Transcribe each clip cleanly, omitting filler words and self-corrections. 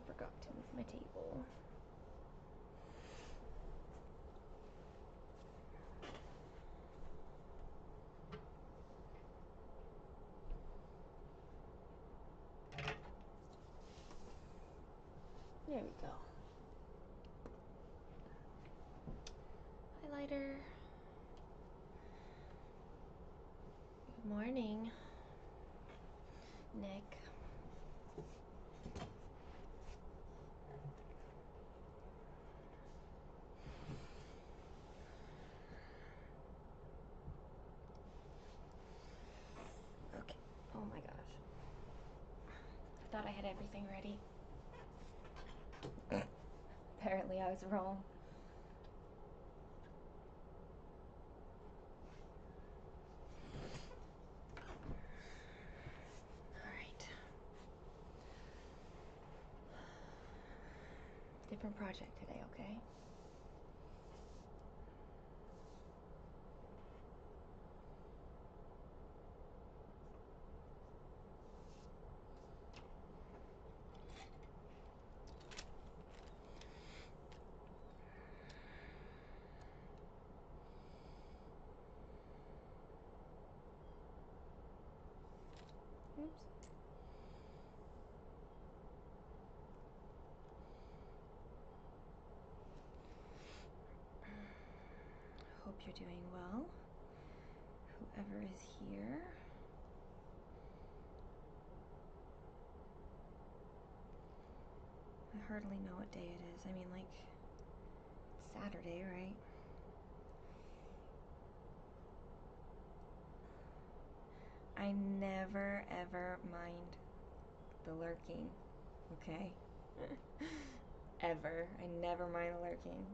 forgot to move my table. There we go. Highlighter. Good morning, Nick. Okay. Oh my gosh. I thought I had everything ready. Apparently I was wrong. Alright. Different project today, okay? Oops. Hope you're doing well, whoever is here. I hardly know what day it is. I mean, like, it's Saturday, right? I never ever mind the lurking, okay? Ever. I never mind the lurking.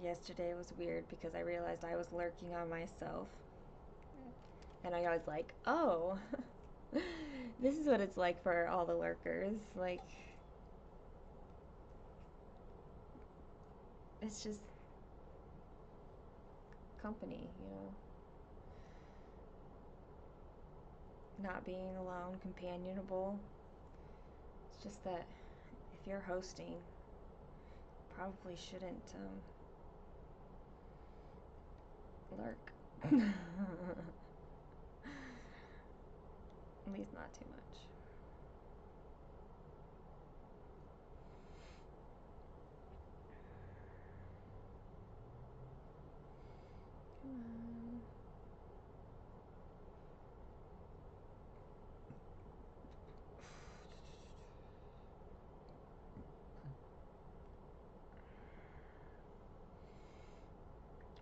Yesterday was weird because I realized I was lurking on myself. And I was like, oh, this is what it's like for all the lurkers. Like, it's just company, you know? Not being alone, companionable. It's just that if you're hosting, probably shouldn't lurk. At least not too much. Come on.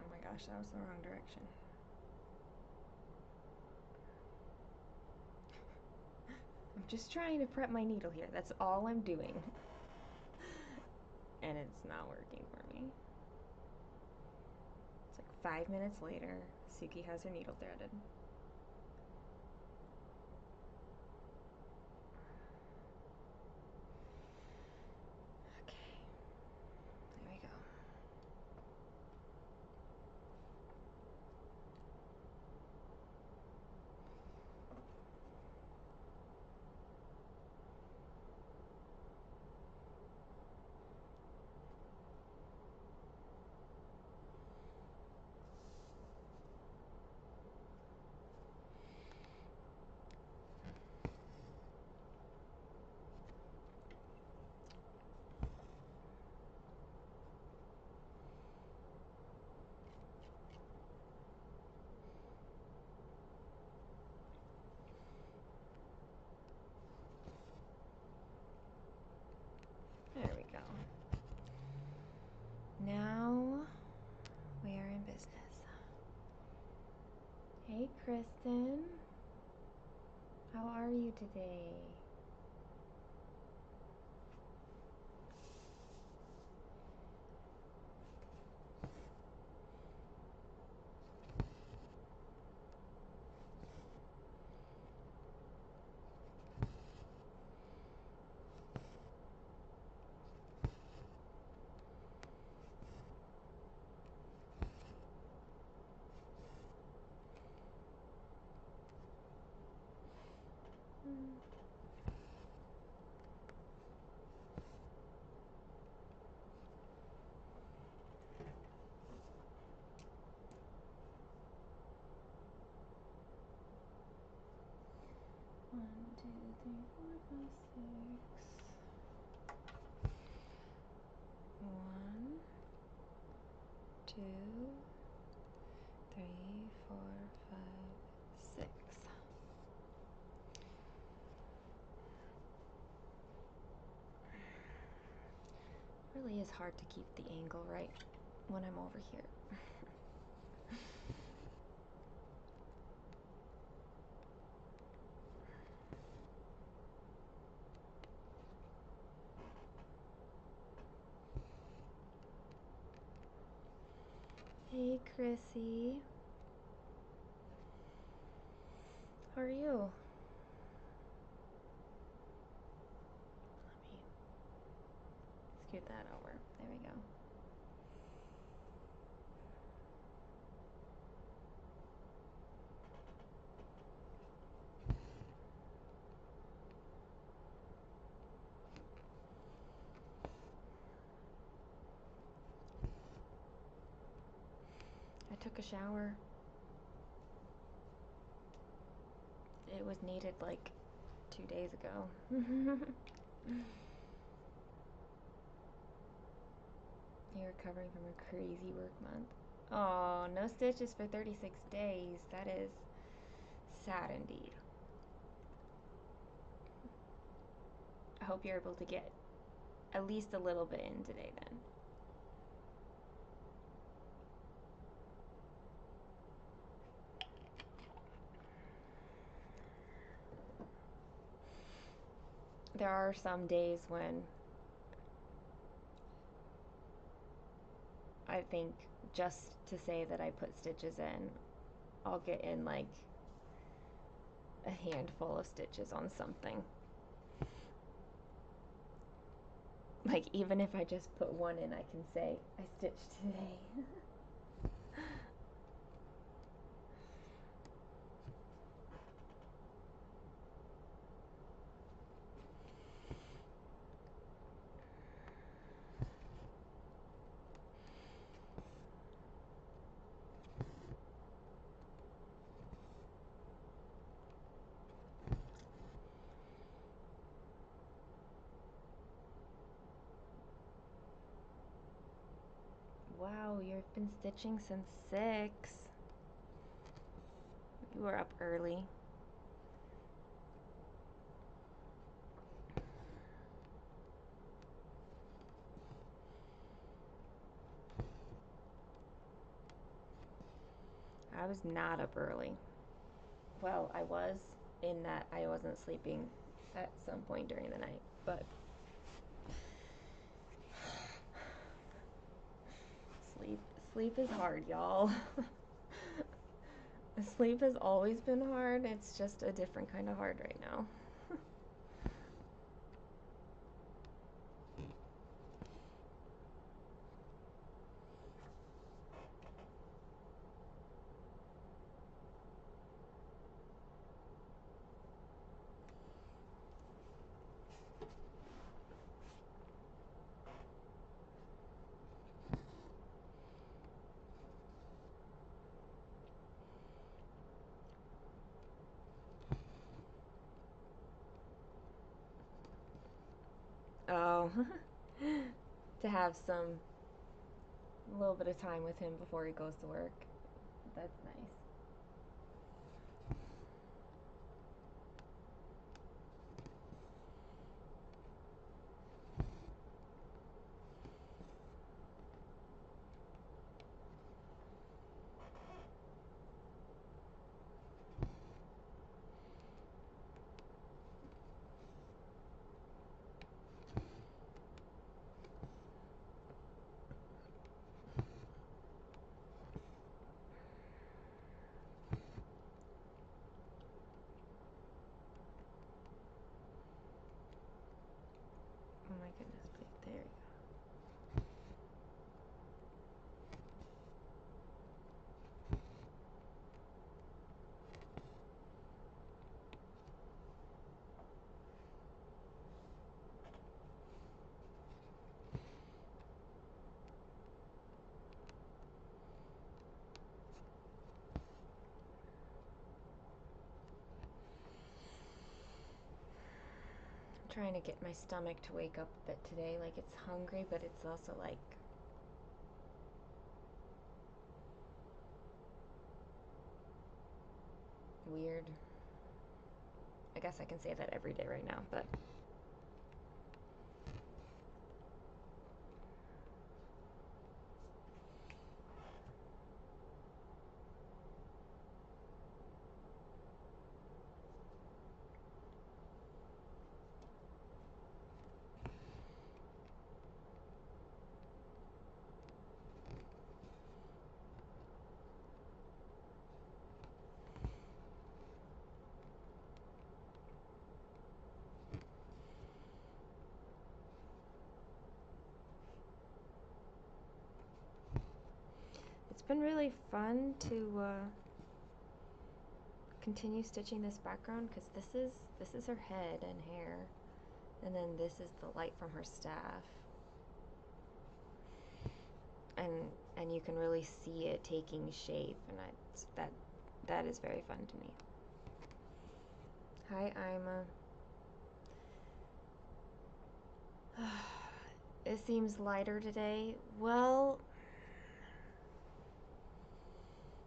Oh my gosh, that was the wrong direction. I'm just trying to prep my needle here. That's all I'm doing. And it's not working for me. It's like 5 minutes later, Suki has her needle threaded. Okay, there we go. There we go. Now we are in business. Hey, Kristen. How are you today? One, two, three, four, five, six. It really is hard to keep the angle right when I'm over here. Hey, Chrissy. How are you? Let me scoot that over. There we go. I took a shower. It was needed like 2 days ago. You're recovering from a crazy work month. Oh, no stitches for 36 days. That is sad indeed. I hope you're able to get at least a little bit in today then. There are some days when I think just to say that I put stitches in, I'll get in like a handful of stitches on something. Like even if I just put one in, I can say I stitched today. Wow, you've been stitching since 6. You were up early. I was not up early. Well, I was, in that I wasn't sleeping at some point during the night, but sleep is hard, y'all. Sleep has always been hard. It's just a different kind of hard right now. Oh, to have a little bit of time with him before he goes to work. That's nice. trying to get my stomach to wake up a bit today. Like, it's hungry, but it's also like weird. I guess I can say that every day right now, but it's been really fun to continue stitching this background because this is her head and hair, and then this is the light from her staff, and you can really see it taking shape, and that is very fun to me. Hi, Ima. It seems lighter today. Well,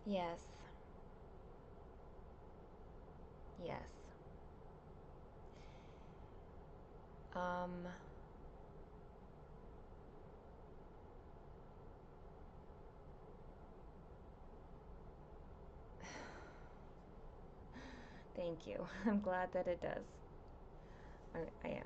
yes. Yes. Um, Thank you. I'm glad that it does. I am.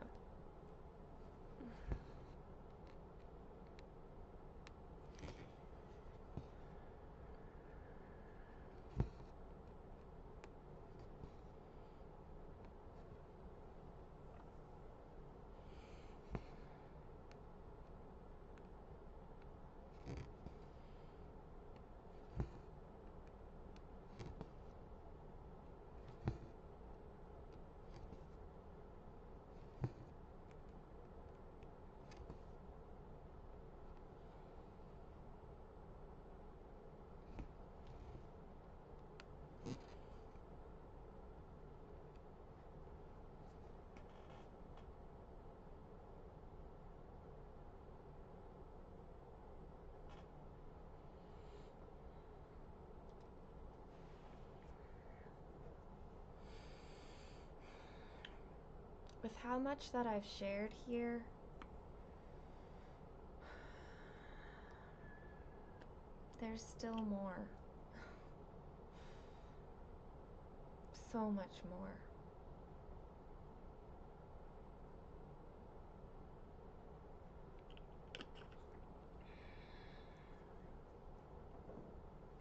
With how much that I've shared here, there's still more. So much more.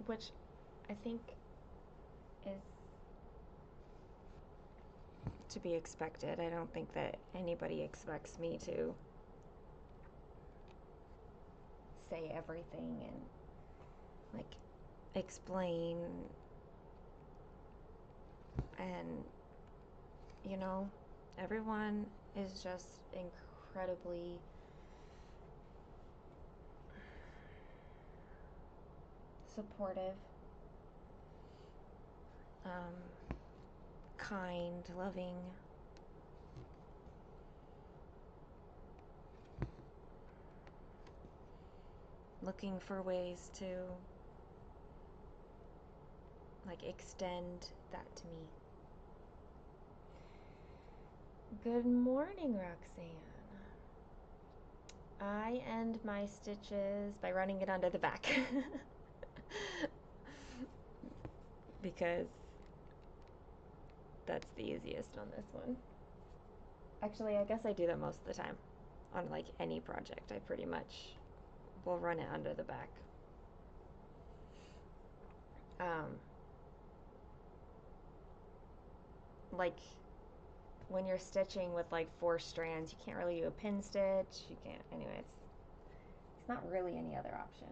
Which I think is to be expected. I don't think that anybody expects me to say everything and like explain, and you know, everyone is just incredibly supportive, kind, loving. Looking for ways to like extend that to me. Good morning, Roxanne. I end my stitches by running it under the back because that's the easiest on this one. Actually, I guess I do that most of the time. On like any project, I pretty much will run it under the back. Like when you're stitching with like 4 strands, you can't really do a pin stitch. You can't, anyways. It's not really any other option.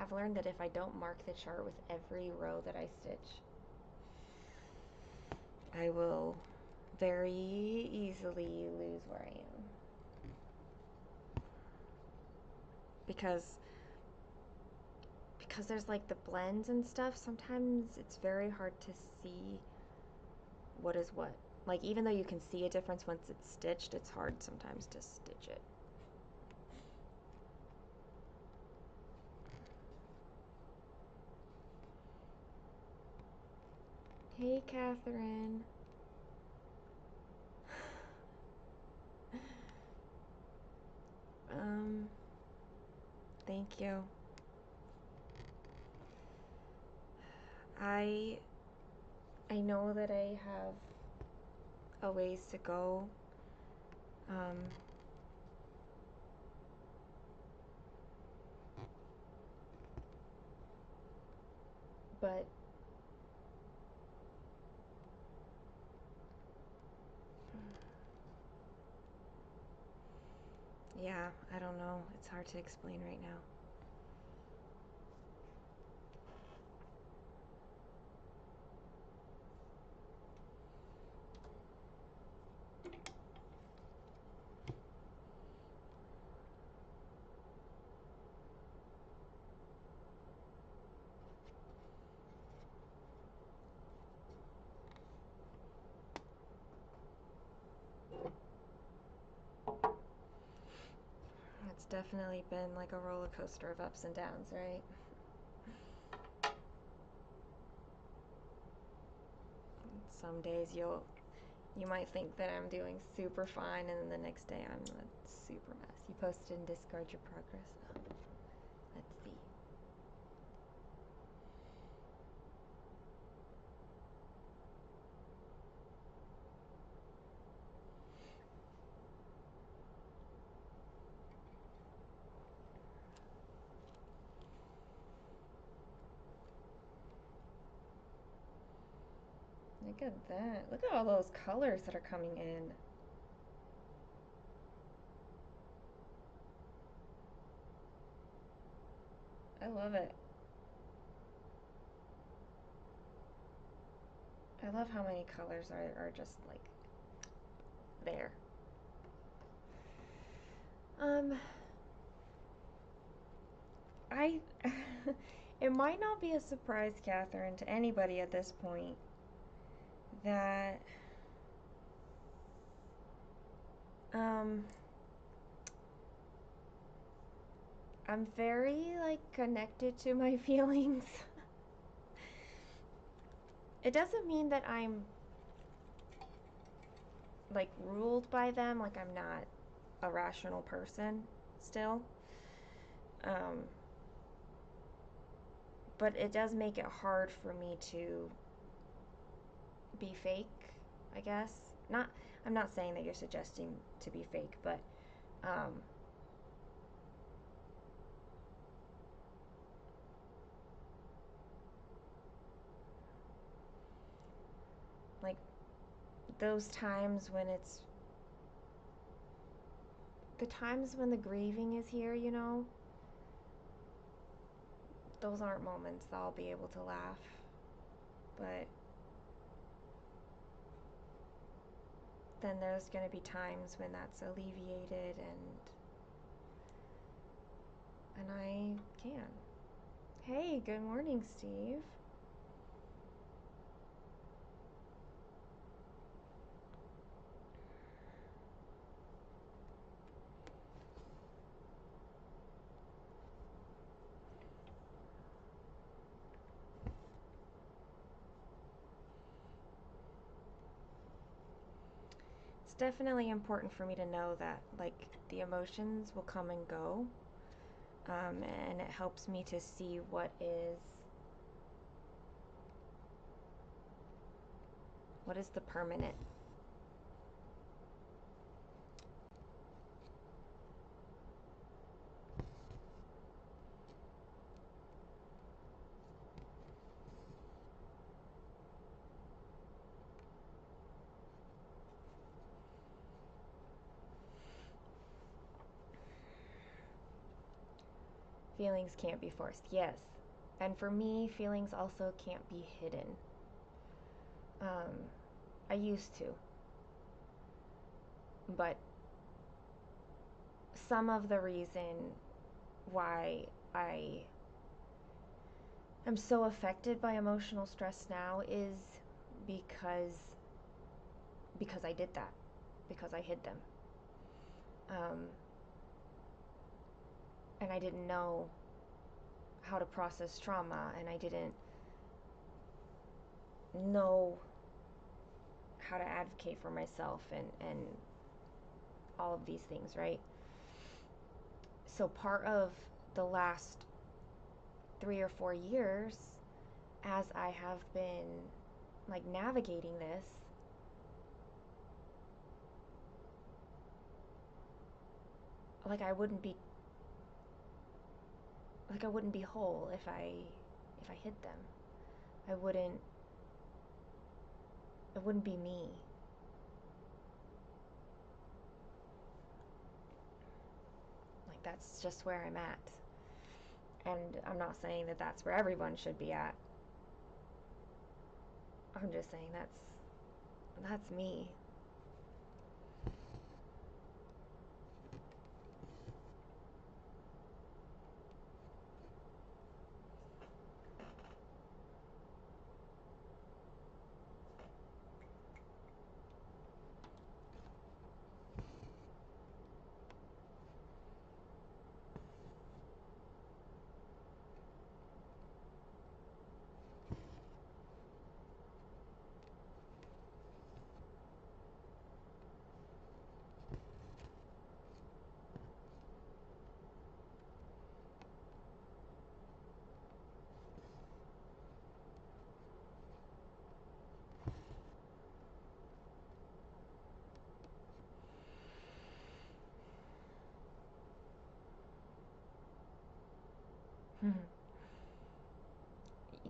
I've learned that if I don't mark the chart with every row that I stitch, I will very easily lose where I am. Because there's like the blends and stuff, sometimes it's very hard to see what is what. Like, even though you can see a difference once it's stitched, it's hard sometimes to stitch it. Hey, Catherine. Thank you. I know that I have a ways to go. But yeah, I don't know. It's hard to explain right now. It's definitely been like a roller coaster of ups and downs, right? Some days you might think that I'm doing super fine, and then the next day I'm a super mess. You posted in Discord your progress. Oh, let's see. Look at that. Look at all those colors that are coming in. I love it. I love how many colors are just like there. I it might not be a surprise, Catherine, to anybody at this point that I'm very like connected to my feelings. It doesn't mean that I'm like ruled by them, like I'm not a rational person still. But it does make it hard for me to be fake, I guess. Not I'm not saying that you're suggesting to be fake, but like those times when it's the times when the grieving is here, you know, those aren't moments that I'll be able to laugh. But then there's going to be times when that's alleviated and I can. Hey, good morning, Steve. It's definitely important for me to know that like the emotions will come and go, and it helps me to see what is the permanent. Feelings can't be forced, yes. And for me, feelings also can't be hidden. Um, I used to, but some of the reason why I am so affected by emotional stress now is because I did that, because I hid them. Um, and I didn't know how to process trauma, and I didn't know how to advocate for myself, and all of these things, right? So part of the last 3 or 4 years, as I have been like navigating this, like I wouldn't be whole if I hid them. I wouldn't it wouldn't be me. Like that's just where I'm at. And I'm not saying that that's where everyone should be at. I'm just saying that's me.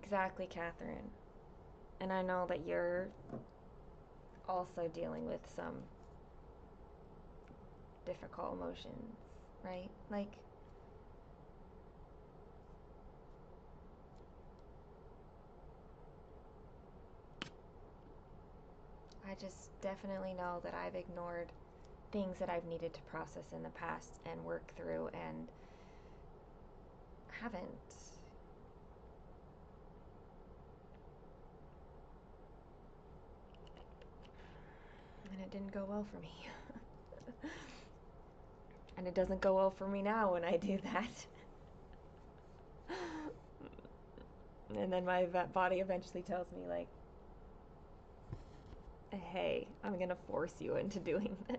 Exactly, Catherine. And I know that you're also dealing with some difficult emotions, right? Like, I just definitely know that I've ignored things that I've needed to process in the past and work through, and haven't. And it didn't go well for me. And it doesn't go well for me now when I do that. And then my body eventually tells me, like, hey, I'm gonna force you into doing this.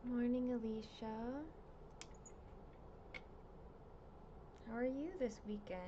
Morning, Alicia. How are you this weekend?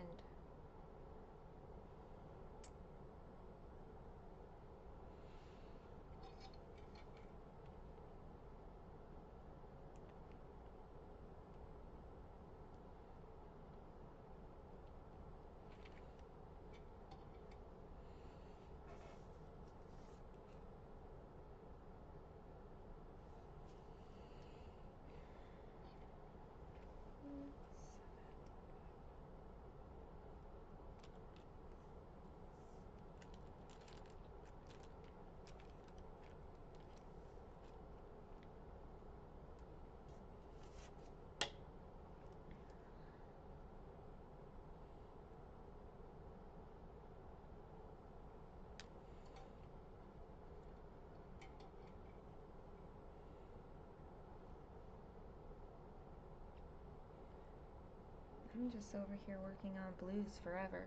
I'm just over here working on blues forever.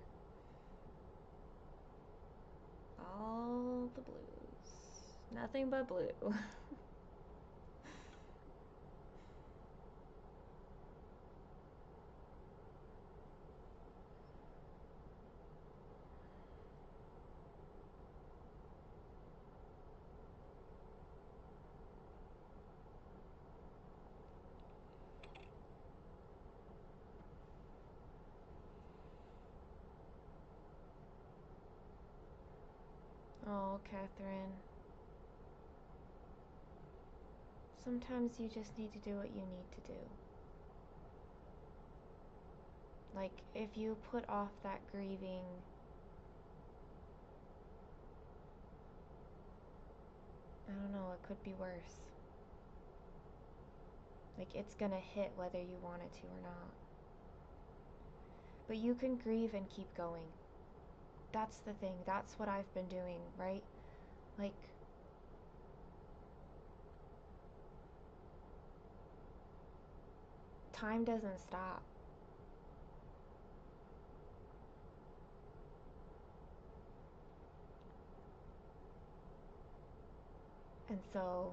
All the blues. Nothing but blue. Oh, Catherine. Sometimes you just need to do what you need to do. Like, if you put off that grieving, I don't know, it could be worse. Like, it's gonna hit whether you want it to or not. But you can grieve and keep going. That's the thing. That's what I've been doing, right? Like, time doesn't stop. And so,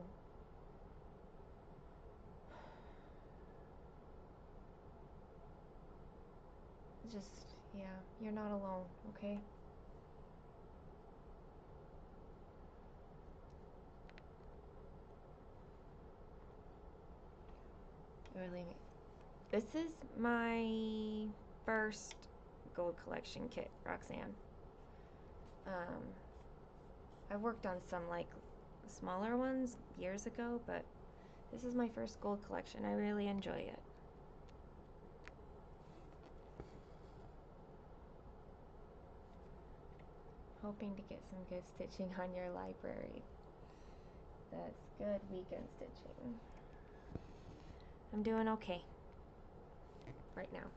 just, yeah, you're not alone, okay? Really, this is my first gold collection kit, Roxanne. Um, I worked on some like smaller ones years ago, but this is my first gold collection. I really enjoy it. Hoping to get some good stitching on your library. That's good weekend stitching. I'm doing okay right now.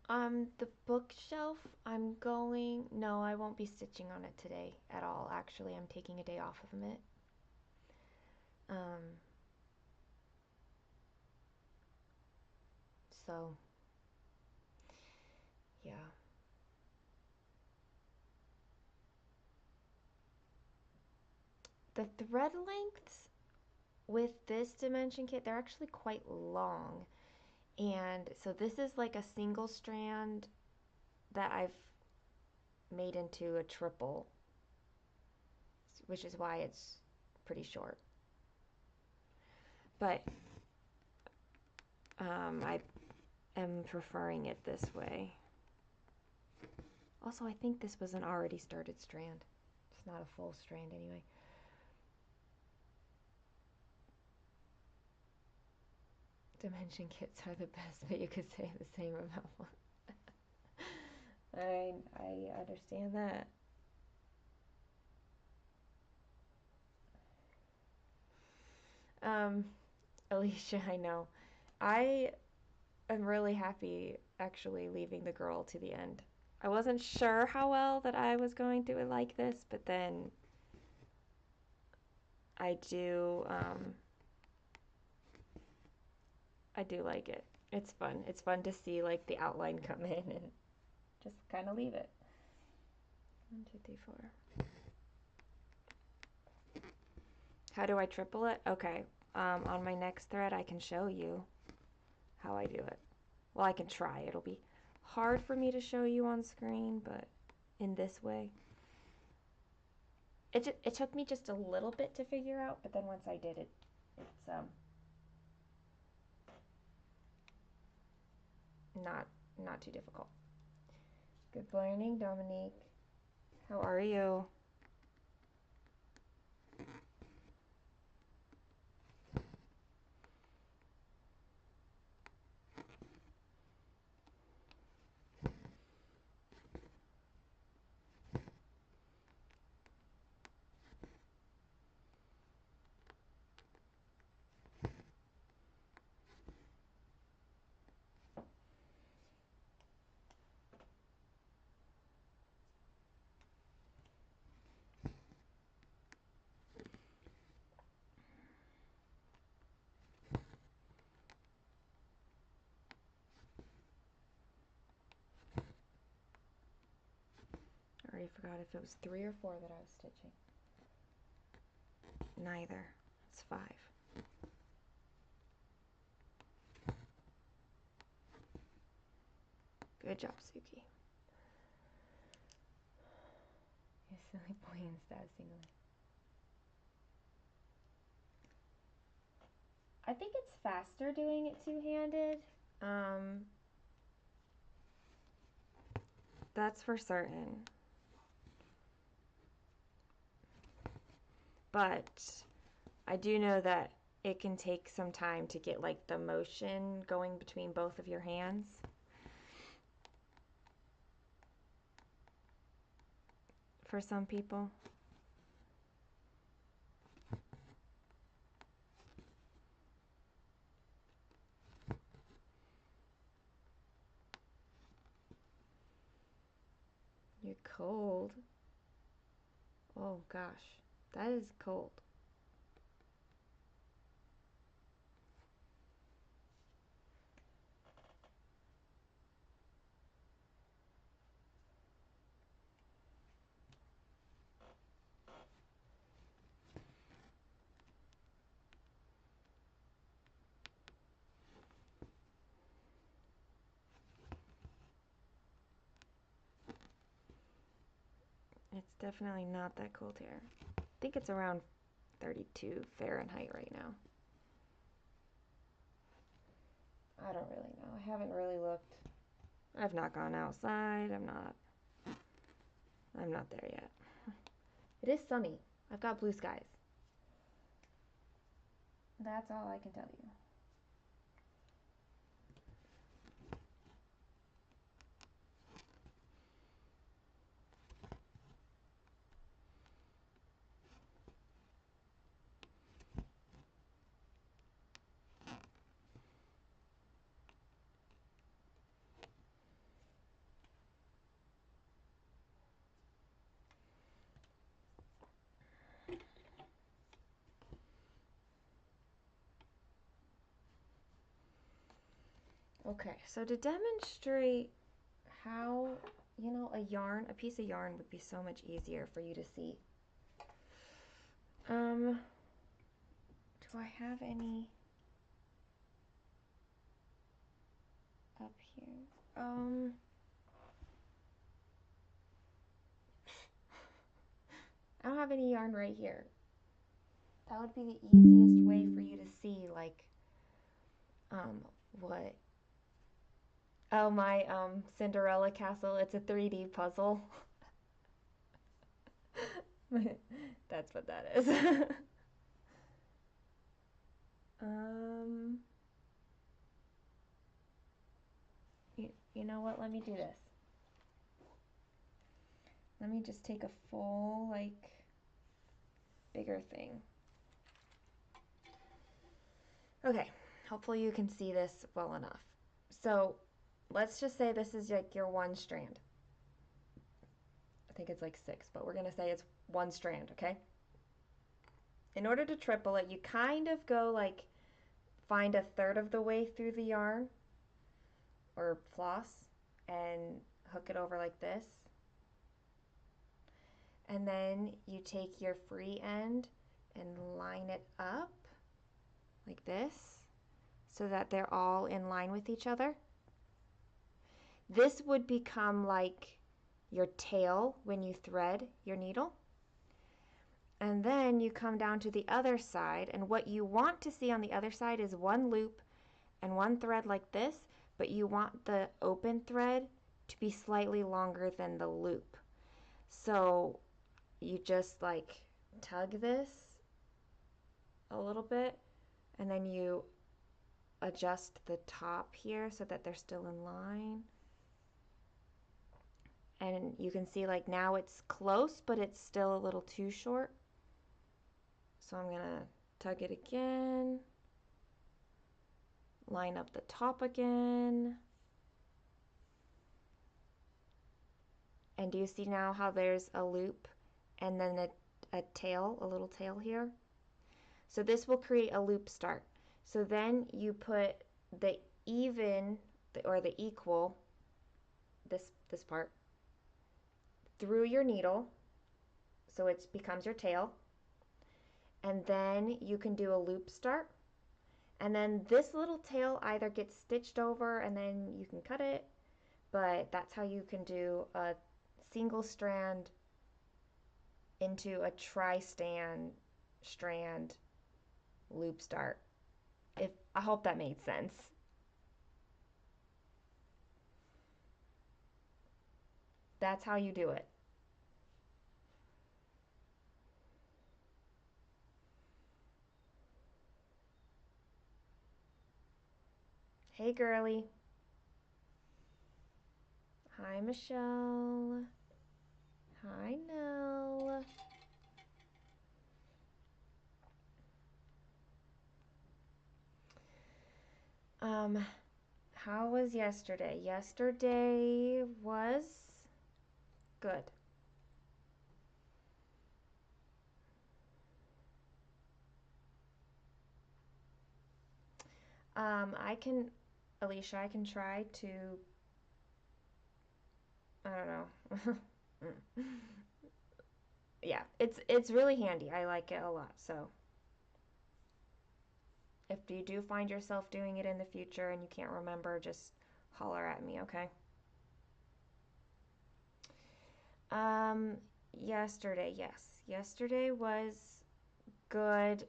Um, the bookshelf, no, I won't be stitching on it today at all. Actually, I'm taking a day off of it. Um, so, yeah. The thread lengths with this dimension kit, they're actually quite long. And so this is like a single strand that I've made into a triple, which is why it's pretty short. But I am preferring it this way. Also, I think this was an already started strand. It's not a full strand anyway. Dimension kits are the best, but you could say the same about one. I understand that. Um, Alicia, I know. I am really happy actually leaving the girl to the end. I wasn't sure how well that I was going to like this, but then I do I do like it. It's fun. It's fun to see like the outline come in and just kind of leave it. 1, 2, 3, 4. How do I triple it? Okay. On my next thread, I can show you how I do it. Well, I can try. It'll be hard for me to show you on screen, but in this way. It took me just a little bit to figure out, but then once I did it, it's not not too difficult. Good morning, Dominique. How are you? I already forgot if it was 3 or 4 that I was stitching. Neither. It's 5. Good job, Suki. You silly boy and stab singly. I think it's faster doing it two-handed. That's for certain. But I do know that it can take some time to get like the motion going between both of your hands. For some people. You're cold. Oh gosh, that is cold. It's definitely not that cold here. I think it's around 32 Fahrenheit right now. I don't really know. I haven't really looked. I've not gone outside. I'm not there yet. It is sunny. I've got blue skies. That's all I can tell you. Okay, so to demonstrate how, a piece of yarn would be so much easier for you to see. Do I have any up here? I don't have any yarn right here. That would be the easiest way for you to see, like, what? Oh, my, Cinderella castle. It's a 3D puzzle. That's what that is. you know what, let me do this. Let me just take a full, like, bigger thing. Okay, hopefully you can see this well enough. So let's just say this is like your one strand. I think it's like 6, but we're gonna say it's one strand, okay? In order to triple it, you kind of go like find 1/3 of the way through the yarn or floss and hook it over like this. And then you take your free end and line it up like this so that they're all in line with each other. This would become like your tail when you thread your needle. And then you come down to the other side, and what you want to see on the other side is one loop and one thread like this, but you want the open thread to be slightly longer than the loop. So you just like tug this a little bit, and then you adjust the top here so that they're still in line. And you can see like now it's close, but it's still a little too short. So I'm gonna tug it again, line up the top again. And do you see now how there's a loop and then a tail, a little tail here? So this will create a loop start. So then you put the even or the equal, this part, through your needle, so it becomes your tail. And then you can do a loop start. And then this little tail either gets stitched over and then you can cut it, but that's how you can do a single strand into a tri-strand loop start. I hope that made sense. That's how you do it. Hey girly. Hi Michelle. Hi Nell. How was yesterday? Yesterday was good. Alicia, I can try to, I don't know. Yeah, it's really handy. I like it a lot. So if you do find yourself doing it in the future and you can't remember, just holler at me, okay? Um, Yesterday, yes. Yesterday was good.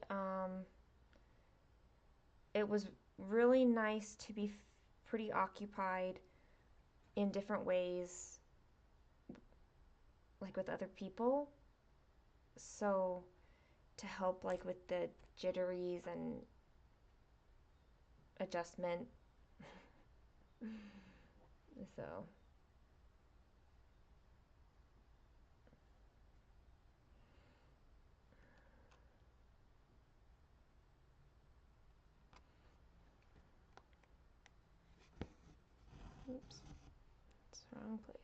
It was really nice to be pretty occupied in different ways, like with other people. So to help like with the jitteries and adjustment. So oops, it's the wrong place.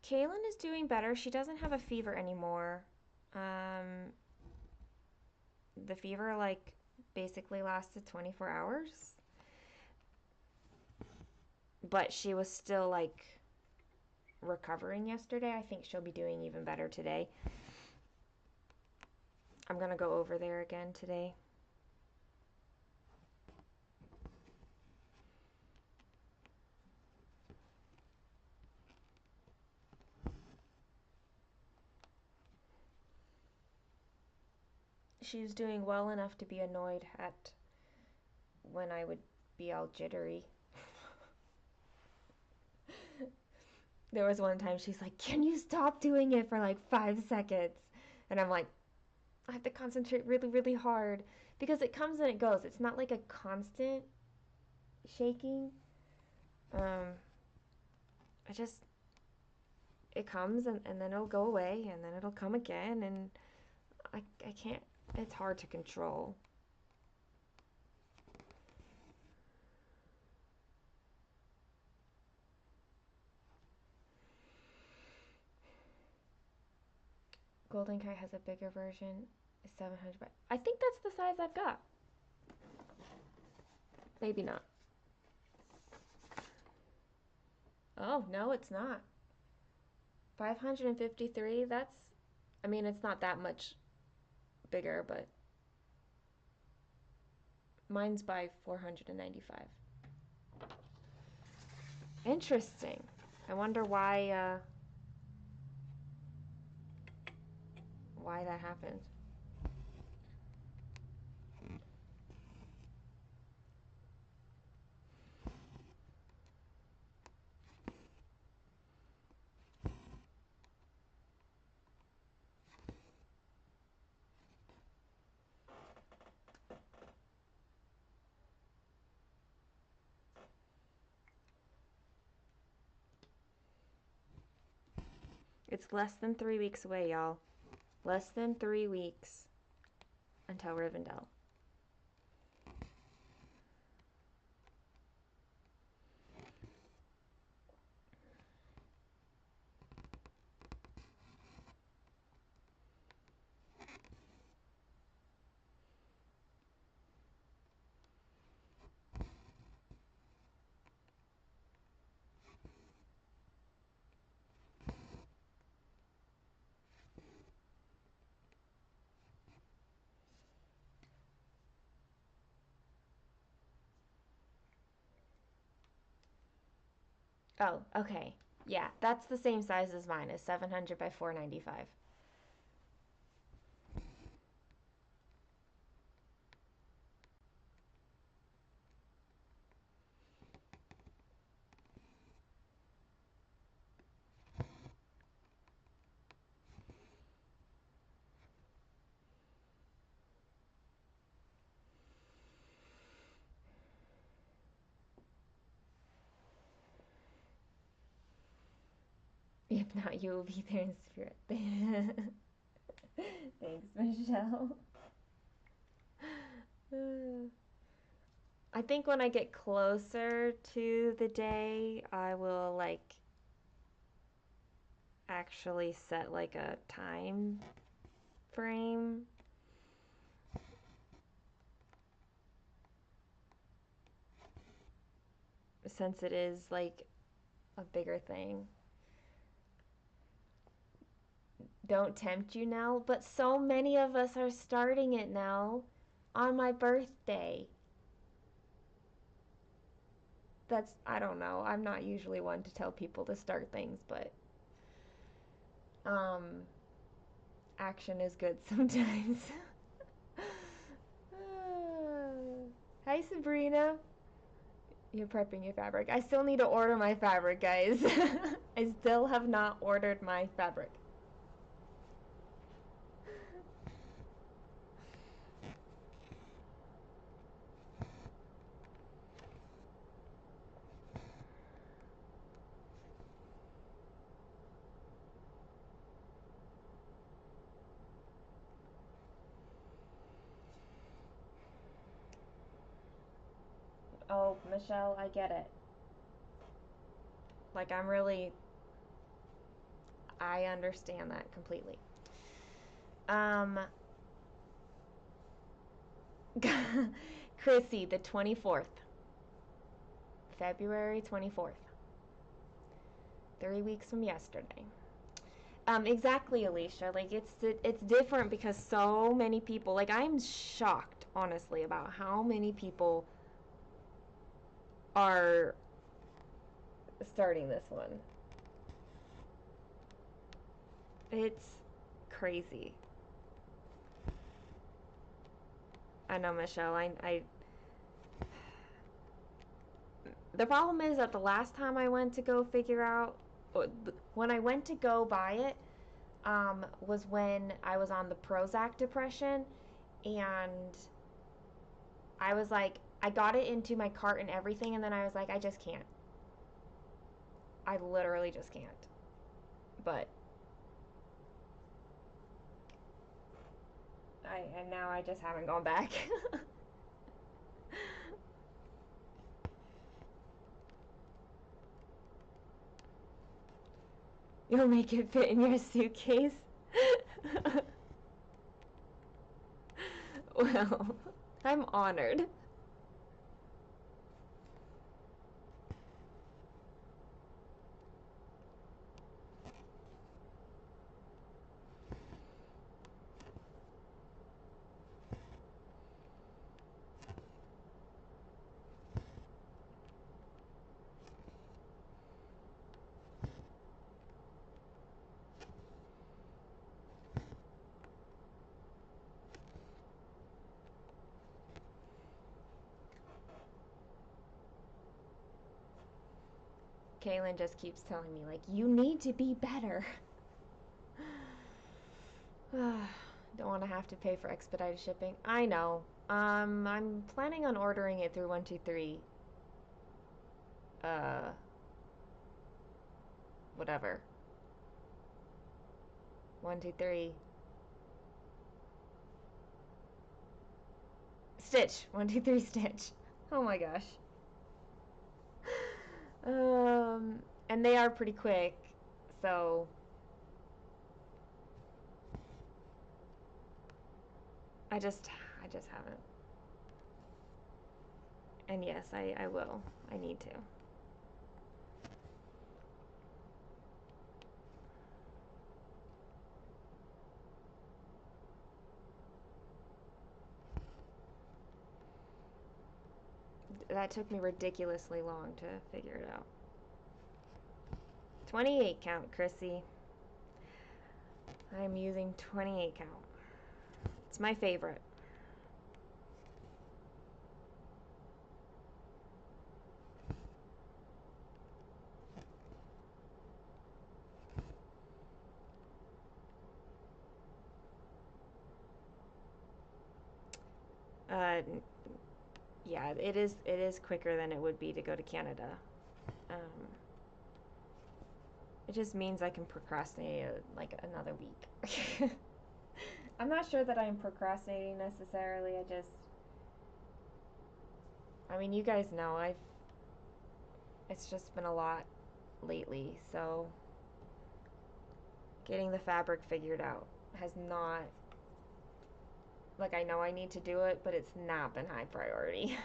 Kaylin is doing better. She doesn't have a fever anymore. Um, the fever like basically lasted 24 hours. But she was still like recovering yesterday. I think she'll be doing even better today. I'm gonna go over there again today. She was doing well enough to be annoyed at when I would be all jittery. There was one time she's like, "Can you stop doing it for like 5 seconds?" And I'm like, I have to concentrate really, really hard because it comes and it goes. It's not like a constant shaking. Um, I just, it comes and then it'll go away and then it'll come again, and I can't, it's hard to control. Golden Kai has a bigger version, 700 by. I think that's the size I've got. Maybe not. Oh, no, it's not. 553, that's, I mean, it's not that much bigger, but mine's by 495. Interesting. I wonder why that happened. It's less than 3 weeks away, y'all. Less than 3 weeks until Rivendell. Oh, okay. Yeah, that's the same size as mine, is 700 by 495. If not, you will be there in spirit. Thanks, Michelle. I think when I get closer to the day, I will like actually set like a time frame. Since it is like a bigger thing. Don't tempt you, Nell, but so many of us are starting it now on my birthday. That's, I don't know. I'm not usually one to tell people to start things, but um action is good sometimes. Hi, Sabrina. You're prepping your fabric. I still need to order my fabric, guys. I still have not ordered my fabric. Oh, Michelle, I get it. Like, I understand that completely. Um, Chrissy, the 24th. February 24th. 3 weeks from yesterday. Exactly, Alicia. Like it's different because so many people. Like I'm shocked, honestly, about how many people are starting this one. It's crazy. I know, Michelle. The problem is that the last time I went to go figure out, when I went to go buy it, was when I was on the Prozac depression, and I was like, I got it into my cart and everything, and then I was like, I just can't. I literally just can't. But and now I just haven't gone back. You'll make it fit in your suitcase. Well, I'm honored. Kaylin just keeps telling me, like, you need to be better. Don't want to have to pay for expedited shipping. I know. I'm planning on ordering it through 123. Uh, Whatever. 123. Stitch. 123 Stitch. Oh my gosh. And they are pretty quick, so I just haven't. And yes, I will. I need to. That took me ridiculously long to figure it out. 28 count, Chrissy. I'm using 28 count. It's my favorite. Uh, yeah, it is. It is quicker than it would be to go to Canada. Um, it just means I can procrastinate like another week. I'm not sure that I'm procrastinating necessarily. I mean, you guys know it's just been a lot lately, so getting the fabric figured out has not, like, I know I need to do it, but it's not been high priority.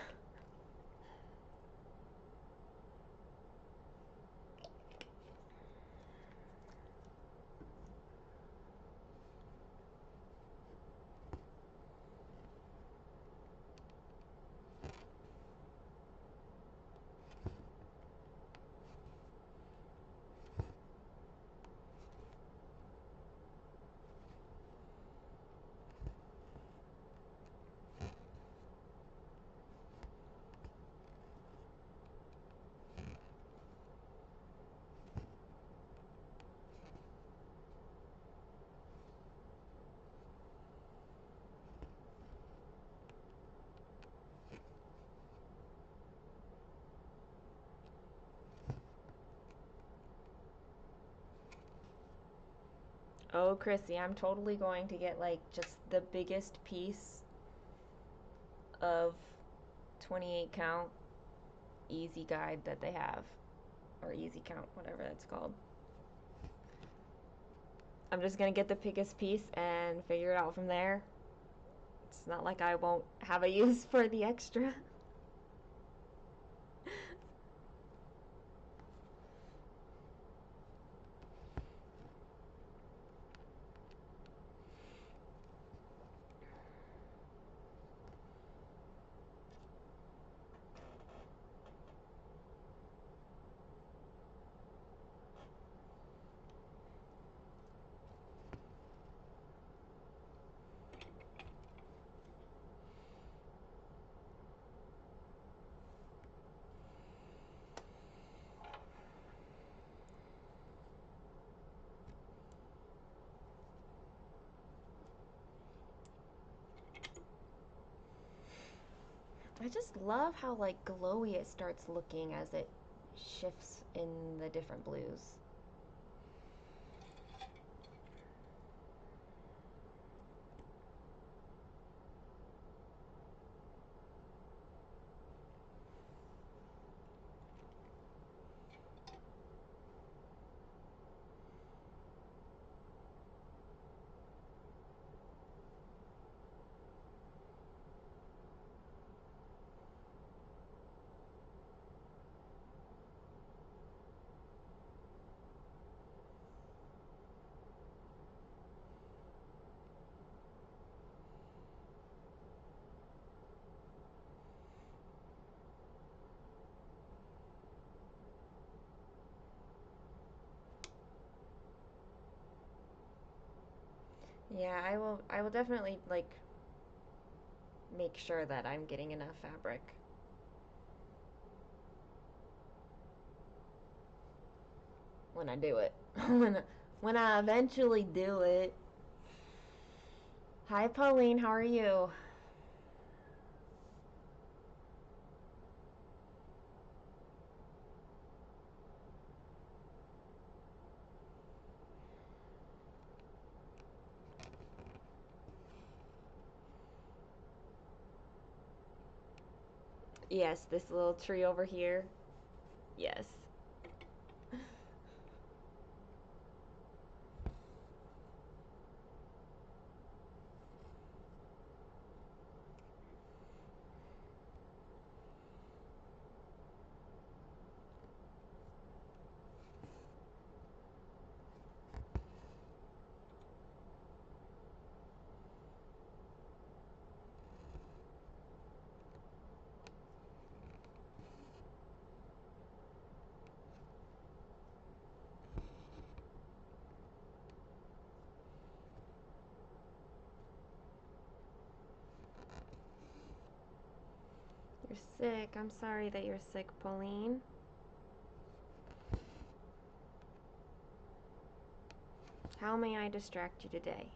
Oh, Chrissy, I'm totally going to get like just the biggest piece of 28 count easy guide that they have, or easy count, whatever that's called. I'm just gonna get the biggest piece and figure it out from there. It's not like I won't have a use for the extra. I just love how like glowy it starts looking as it shifts in the different blues. Yeah, I will definitely like make sure that I'm getting enough fabric when I do it. when I eventually do it. Hi Pauline, how are you? Yes, this little tree over here. Yes. You're sick. I'm sorry that you're sick, Pauline. How may I distract you today?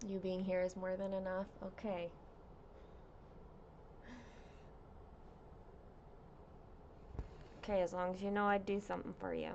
You being here is more than enough. Okay. Okay, as long as you know I'd do something for you.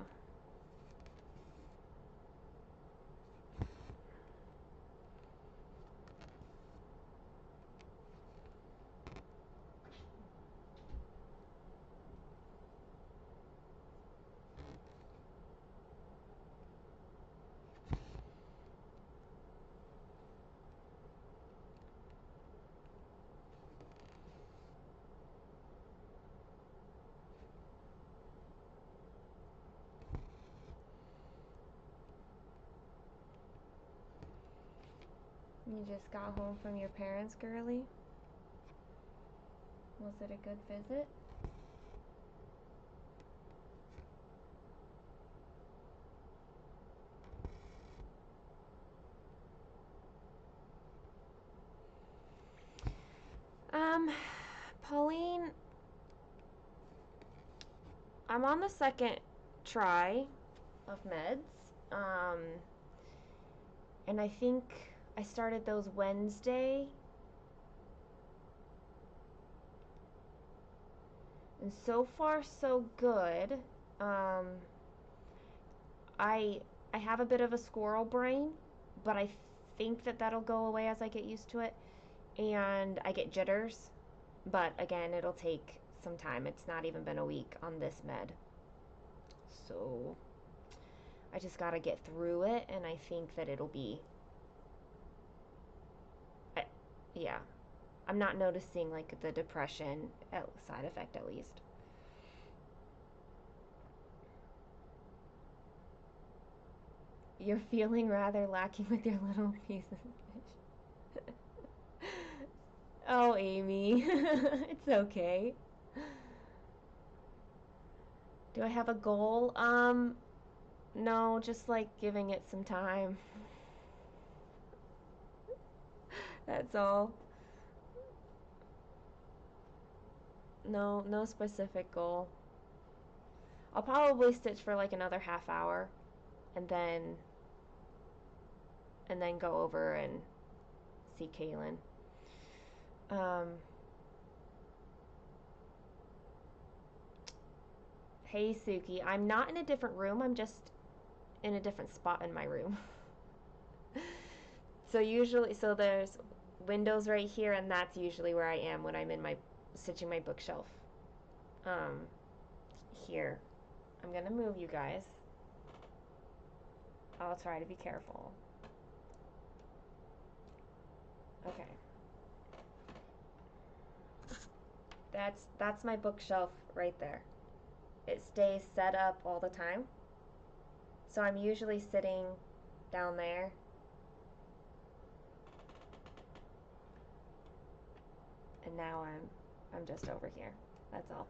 You just got home from your parents, girly? Was it a good visit? Um, Pauline, I'm on the second try of meds. Um, and I think I started those Wednesday. And so far, so good. Um, I I have a bit of a squirrel brain, but I think that that'll go away as I get used to it. And I get jitters, but again, it'll take some time. It's not even been a week on this med. So I just gotta get through it, and I think that it'll be, yeah. I'm not noticing like the depression side effect at least. You're feeling rather lacking with your little piece of fish. Oh, Amy, it's okay. Do I have a goal? No, just like giving it some time. That's all. No, no specific goal. I'll probably stitch for like another half hour and then go over and see Kaylin. Um, hey Suki, I'm not in a different room. I'm just in a different spot in my room. So there's windows right here, and that's usually where I am when I'm in my stitching my bookshelf. Um, Here, I'm gonna move you guys. I'll try to be careful. Okay. That's my bookshelf right there. It stays set up all the time. So I'm usually sitting down there. And now I'm just over here. That's all.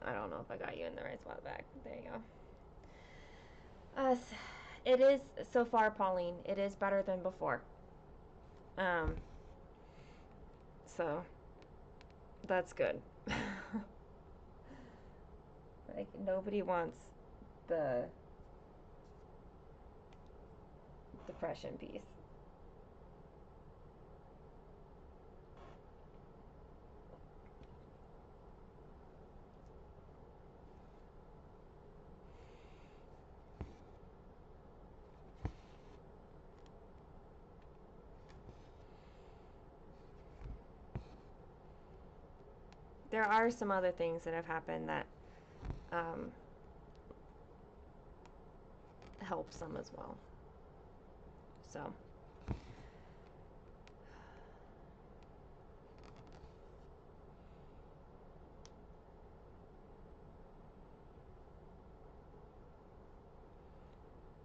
I don't know if I got you in the right spot back. There you go. It is so far, Pauline. It is better than before. Um, so that's good. Like nobody wants the depression piece. There are some other things that have happened that um, help some as well. So.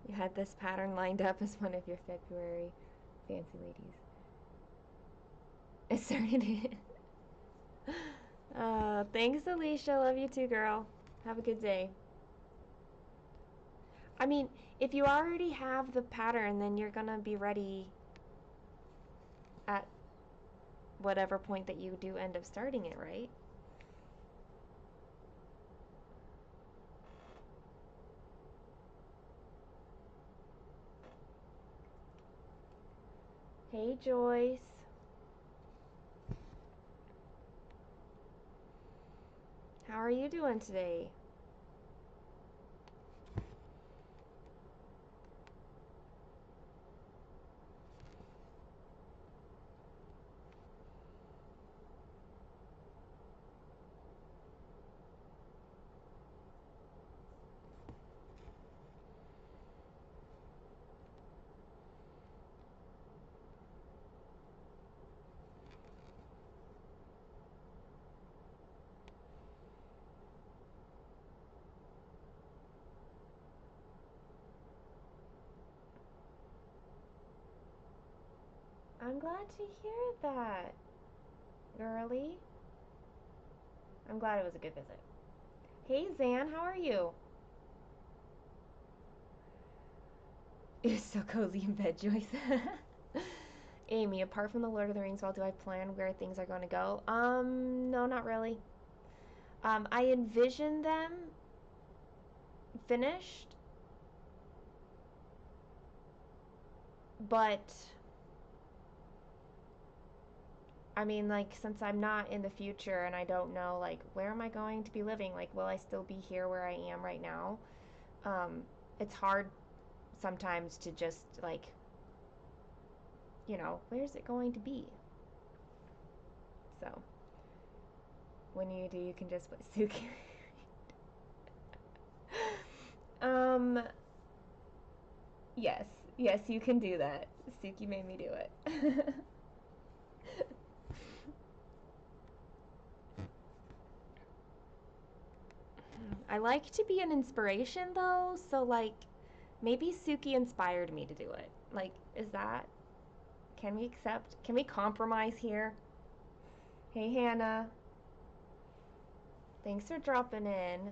You had this pattern lined up as one of your February fancy ladies. It started. Thanks, Alicia. Love you too, girl. Have a good day. I mean, if you already have the pattern, then you're gonna be ready at whatever point that you do end up starting it, right? Hey, Joyce. How are you doing today? I'm glad to hear that, girly. I'm glad it was a good visit. Hey, Zan, how are you? It's so cozy in bed, Joyce. Amy, apart from the Lord of the Rings, well, do I plan where things are going to go? No, not really. I envision them finished, but I mean, like, since I'm not in the future and I don't know, like, where am I going to be living? Like, will I still be here where I am right now? It's hard sometimes to just, like, where's it going to be? So, when you do, you can just put Suki. um, yes, Yes, you can do that. Suki made me do it. I like to be an inspiration though, so like maybe Suki inspired me to do it. Like, is that, can we accept, can we compromise here? Hey Hannah, thanks for dropping in.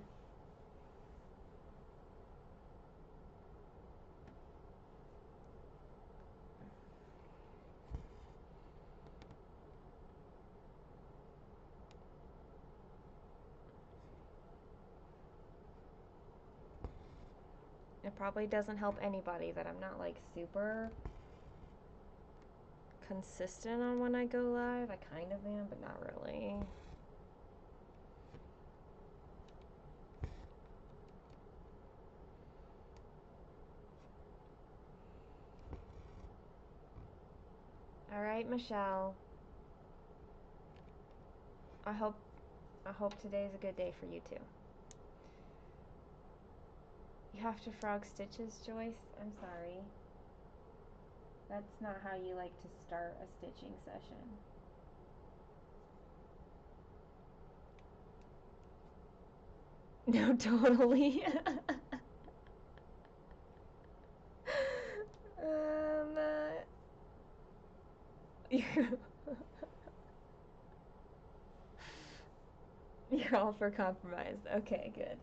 It probably doesn't help anybody that I'm not like super consistent on when I go live. I kind of am, but not really. All right, Michelle. I hope I hope today's a good day for you too. You have to frog stitches, Joyce? I'm sorry. That's not how you like to start a stitching session. No, totally. You're, you're all for compromise. Okay, good.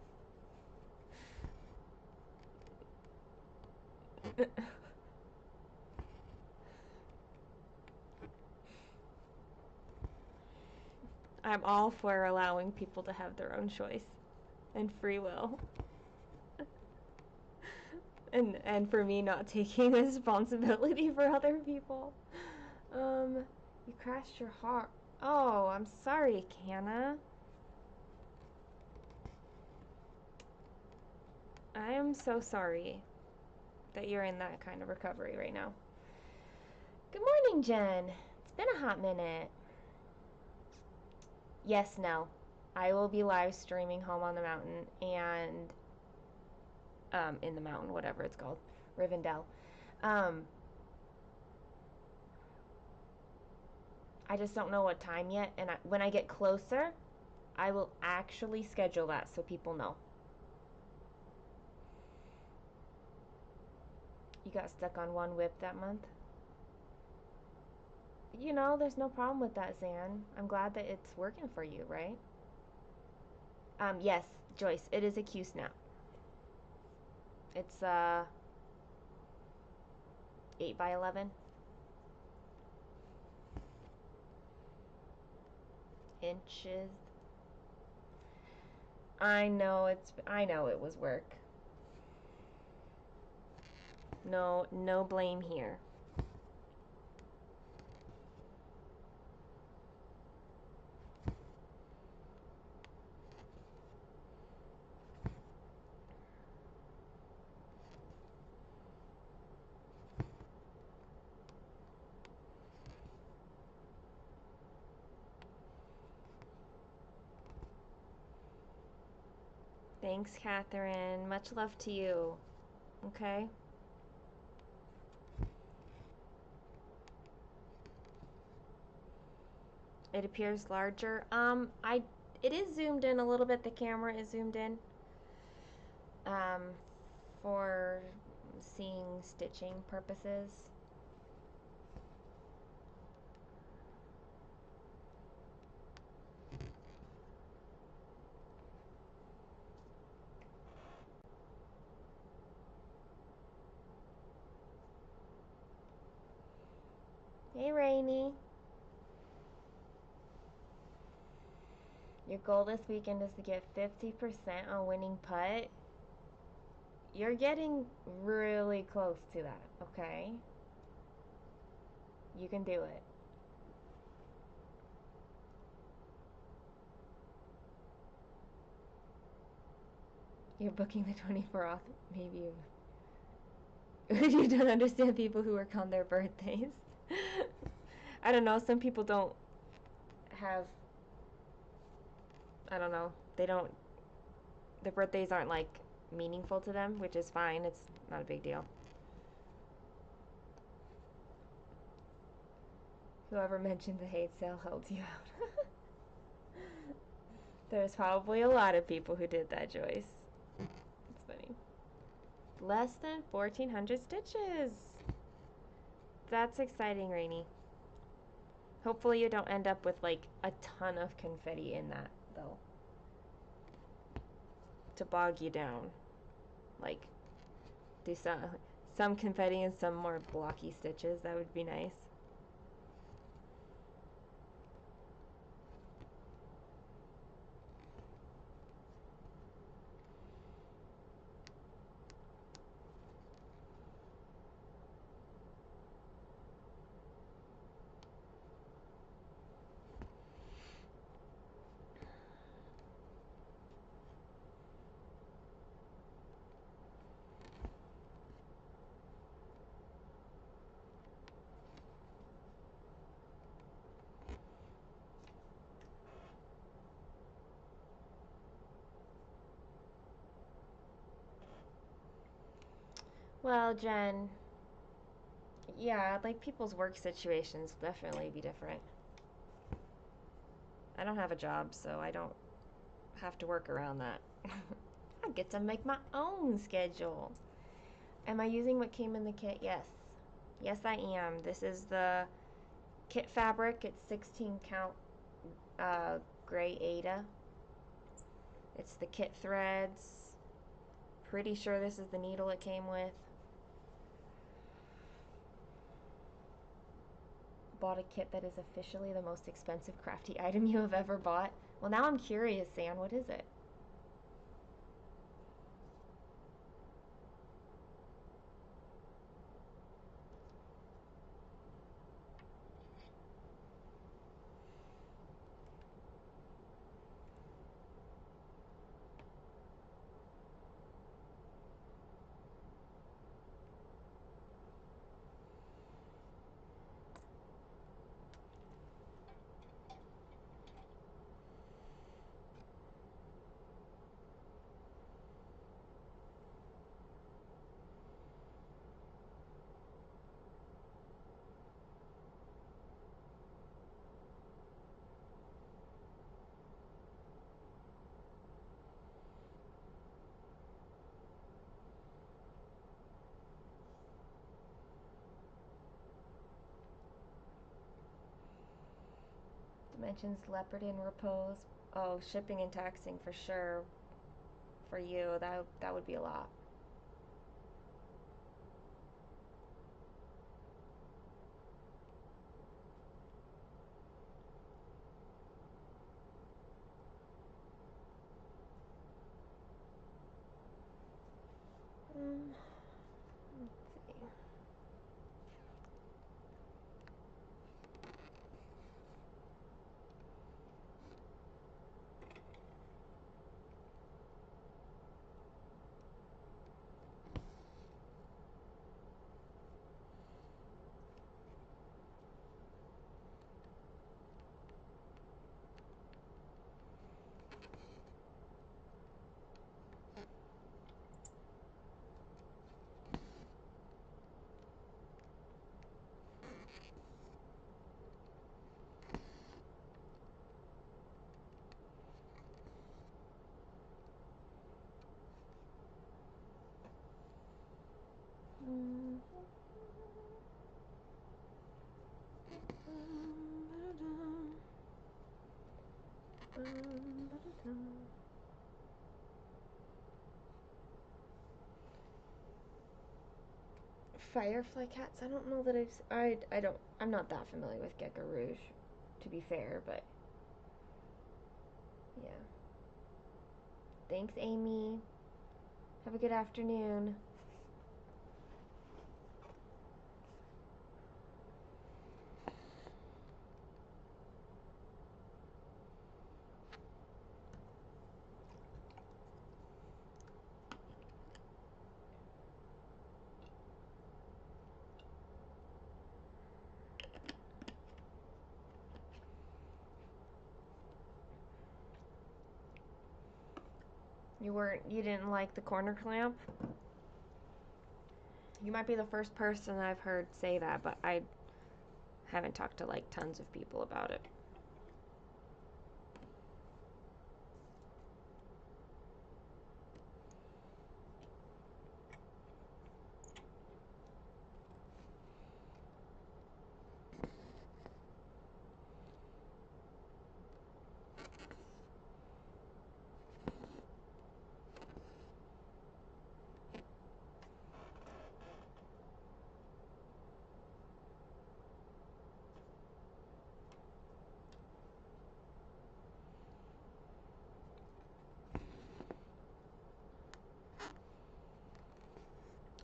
I'm all for allowing people to have their own choice and free will. And for me not taking responsibility for other people. You crashed your heart. Oh, I'm sorry, Hannah. I am so sorry that you're in that kind of recovery right now. Good morning, Jen. It's been a hot minute. Yes, no. I will be live streaming Home on the Mountain and in the mountain, whatever it's called, Rivendell. I just don't know what time yet, and when I get closer, I will actually schedule that so people know. You got stuck on one whip that month? You know, there's no problem with that, Zan. I'm glad that it's working for you, right? Yes, Joyce, it is a Q snap. It's 8 by 11 inches. I know it was work. No blame here. Thanks, Catherine. Much love to you. Okay? It appears larger. It is zoomed in a little bit. The camera is zoomed in. Um, for seeing stitching purposes. Hey, Rainy. Your goal this weekend is to get 50% on winning putt. You're getting really close to that, okay? You can do it. You're booking the 24 off. Maybe you don't understand people who work on their birthdays. I don't know. Some people don't have. I don't know. They don't. Their birthdays aren't like meaningful to them, which is fine. It's not a big deal. Whoever mentioned the hate sale helped you out. There's probably a lot of people who did that, Joyce. It's funny. Less than 1,400 stitches. That's exciting, Rainy. Hopefully you don't end up with like a ton of confetti in that, though, to bog you down. Like, do some confetti and some more blocky stitches. That would be nice. Well, Jen, yeah, like people's work situations definitely be different. I don't have a job, so I don't have to work around that. I get to make my own schedule. Am I using what came in the kit? Yes. Yes, I am. This is the kit fabric. It's 16 count gray Ada. It's the kit threads. Pretty sure this is the needle it came with. Bought a kit that is officially the most expensive crafty item you have ever bought. Well, now I'm curious, San. What is it? Dimensions leopard in repose. Oh, shipping and taxing for sure. For you, that would be a lot. Let's see. Firefly cats. I don't know that I don't. I'm not that familiar with Gecko Rouge, to be fair, but yeah. Thanks, Amy. Have a good afternoon. You didn't like the corner clamp? You might be the first person I've heard say that, but I haven't talked to like tons of people about it.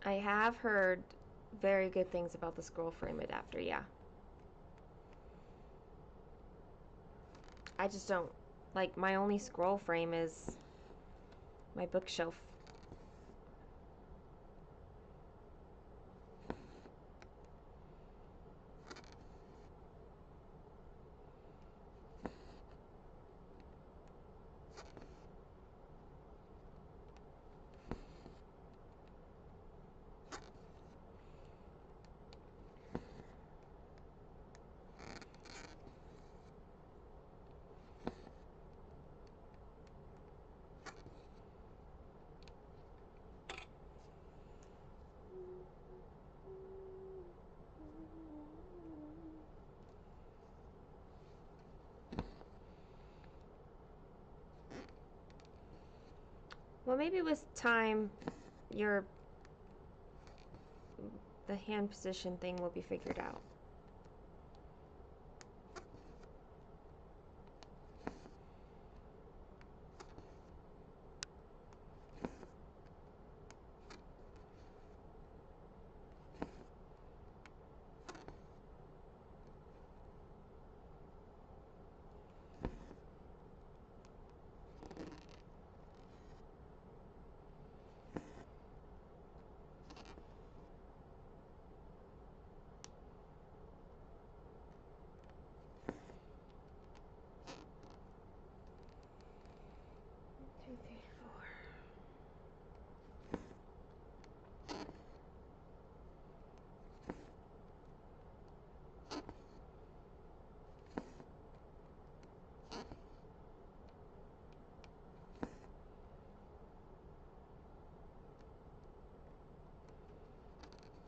I have heard very good things about the scroll frame adapter, yeah. I just don't, like, my only scroll frame is my bookshelf. Well, maybe with time, the hand position thing will be figured out.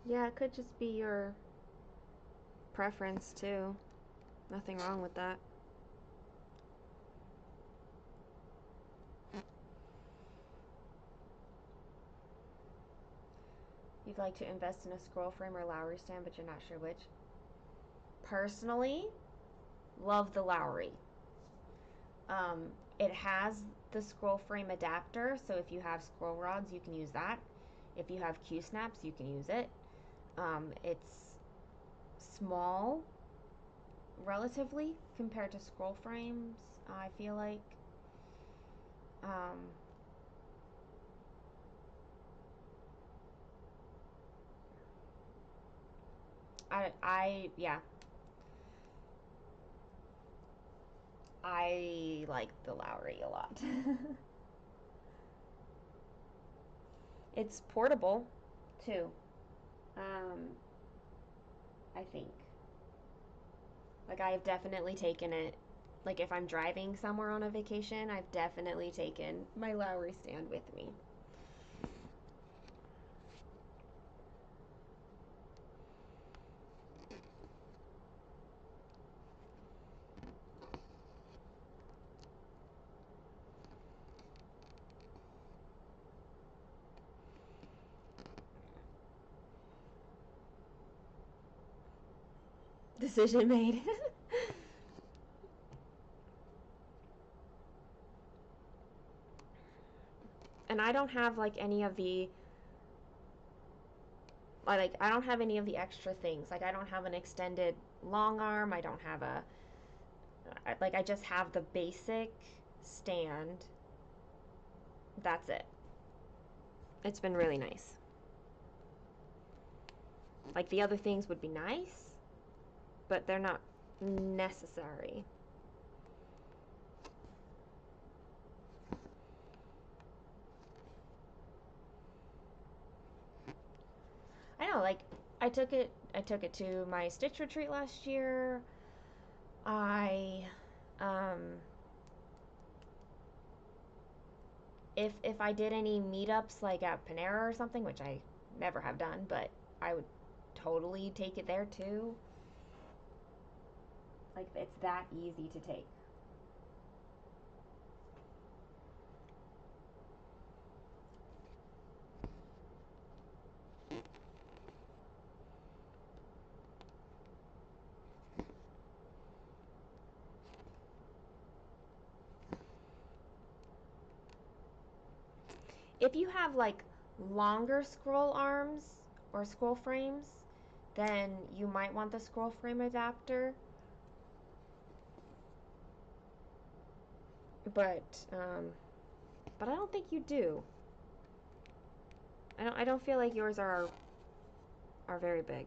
Yeah, it could just be your preference too. Nothing wrong with that. You'd like to invest in a scroll frame or Lowry stand, but you're not sure which. Personally, love the Lowry. It has the scroll frame adapter, so if you have scroll rods, you can use that. If you have Q snaps, you can use it. It's small, relatively, compared to scroll frames, I feel like. Yeah. I like the Lowry a lot. It's portable, too. I think. Like, I've definitely taken it. Like, if I'm driving somewhere on a vacation, I've definitely taken my Lowry stand with me. Decision made. And I don't have like any of the I don't have any of the extra things. Like I don't have an extended long arm. I don't have I just have the basic stand. That's it. It's been really nice. Like the other things would be nice, but they're not necessary. I know, like I took it I took it to my Stitch retreat last year. I um if I did any meetups like at Panera or something, which I never have done, but I would totally take it there too. Like it's that easy to take. If you have like longer scroll arms or scroll frames, then you might want the scroll frame adapter. But I don't think you do. I don't feel like yours are very big.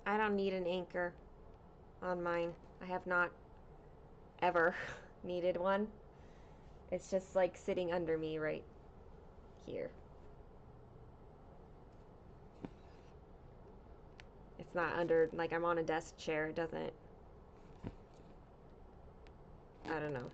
I don't need an anchor on mine. I have not ever needed one. It's just like sitting under me right here. It's not under, like I'm on a desk chair. It doesn't, I don't know.